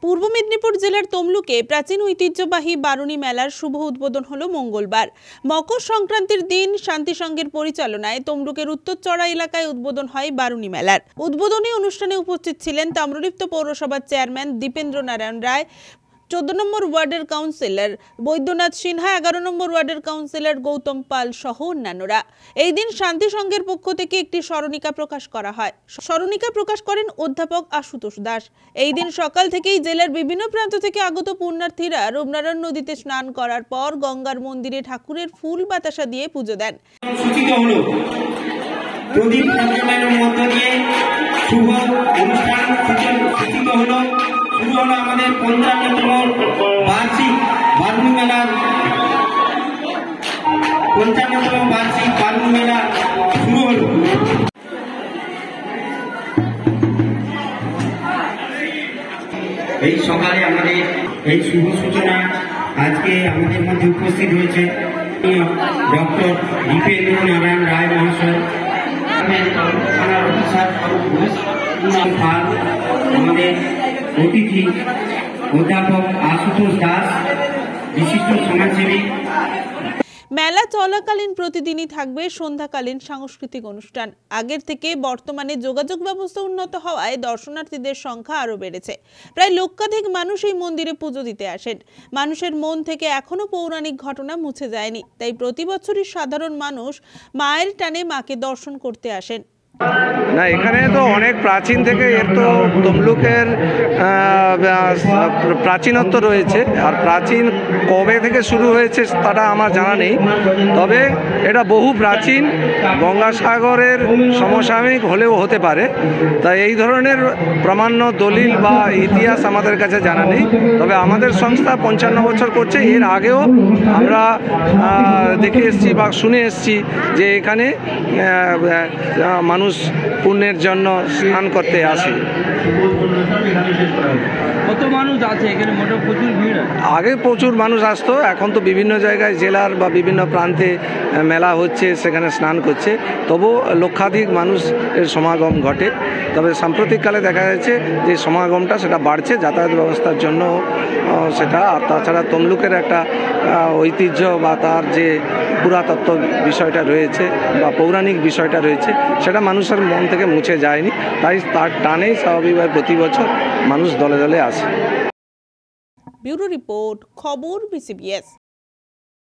পূর্ব মেদিনীপুর জেলার তমলুকে প্রাচীন ঐতিহ্যবাহী বারুণী মেলার শুভ উদ্বোধন হলো মঙ্গলবার। মকর সংক্রান্তির দিন শান্তি সংঘের পরিচালনায় তমলুকের উত্তরচড়া এলাকায় উদ্বোধন হয় বারুণী মেলার। উদ্বোধনী অনুষ্ঠানে উপস্থিত ছিলেন তাম্রলিপ্ত পৌরসভার চেয়ারম্যান দীপেন্দ্র নারায়ণ রায়, 14 নম্বর ওয়ার্ডের কাউন্সিলর বৈদ্যনাথ সিনহা, 11 নম্বর ওয়ার্ডের কাউন্সিলর গৌতম পাল সহ অন্যান্যরা। এই দিন শান্তি সংঘের পক্ষ থেকে একটি স্মরণিকা প্রকাশ করা হয়। স্মরণিকা প্রকাশ করেন অধ্যাপক আশুতোষ দাস। এই দিন সকাল থেকেই জেলার বিভিন্ন প্রান্ত থেকে আগত পুণ্যার্থীরা রূপনারায়ণ নদীতে স্নান করার পর গঙ্গার মন্দিরে ঠাকুরের ফুল বাতাসা দিয়ে পুজো দেন। শুরু হলো আমাদের 55তম বার্ষিক বারুণী মেলার শুরু হলো। এই সকালে আমাদের এই শুভ সূচনা আজকে আমাদের মধ্যে উপস্থিত হয়েছে ডক্টর দীপেন্দ্র নারায়ণ রায় মহাশয়, আমাদের অতিথি অধ্যাপক আশুতোষ দাস, বিশিষ্ট সমাজসেবী। মেলা চলাকালীন প্রতিদিনই থাকবে সন্ধ্যাকালীন সাংস্কৃতিক অনুষ্ঠান। আগের থেকে বর্তমানে যোগাযোগ ব্যবস্থা উন্নত হওয়ায় দর্শনার্থীদের সংখ্যা আরো বেড়েছে। প্রায় লক্ষাধিক মানুষ এই মন্দিরে পুজো দিতে আসেন। মানুষের মন থেকে এখনো পৌরাণিক ঘটনা মুছে যায়নি, তাই প্রতি বছরই সাধারণ মানুষ মায়ের টানে মাকে দর্শন করতে আসেন। না, এখানে তো অনেক প্রাচীন থেকে এর তো তমলুকের প্রাচীনত্ব রয়েছে, আর প্রাচীন কবে থেকে শুরু হয়েছে তাটা আমার জানা নেই, তবে এটা বহু প্রাচীন, গঙ্গাসাগরের সমসাময়িক হলেও হতে পারে। তাই এই ধরনের প্রামাণ্য দলিল বা ইতিহাস আমাদের কাছে জানা নেই, তবে আমাদের সংস্থা 55 বছর করছে। এর আগেও আমরা দেখে এসেছি বা শুনে এসেছি যে এখানে মানুষ পুণ্যের জন্য স্নান করতে আসে। কত মানুষ আছে এখানে? মোটামুটি প্রচুর ভিড়। আগে প্রচুর মানুষ আসতো, এখন তো বিভিন্ন জায়গায় জেলার বা বিভিন্ন প্রান্তে মেলা হচ্ছে, সেখানে স্নান করছে, তবু লক্ষাধিক মানুষের সমাগম ঘটে। তবে সাম্প্রতিককালে দেখা যাচ্ছে যে সমাগমটা সেটা বাড়ছে যাতায়াত ব্যবস্থার জন্য সেটা। আর তাছাড়া তমলুকের একটা ঐতিহ্য বা তার যে পুরাতত্ত্ব বিষয়টা রয়েছে বা পৌরাণিক বিষয়টা রয়েছে, সেটা মানুষের মন থেকে মুছে যায়নি, তাই তার টানেই স্বাভাবিকভাবে প্রতি বছর মানুষ দলে দলে আসে। ব্যুরো রিপোর্ট, খবর BCBS।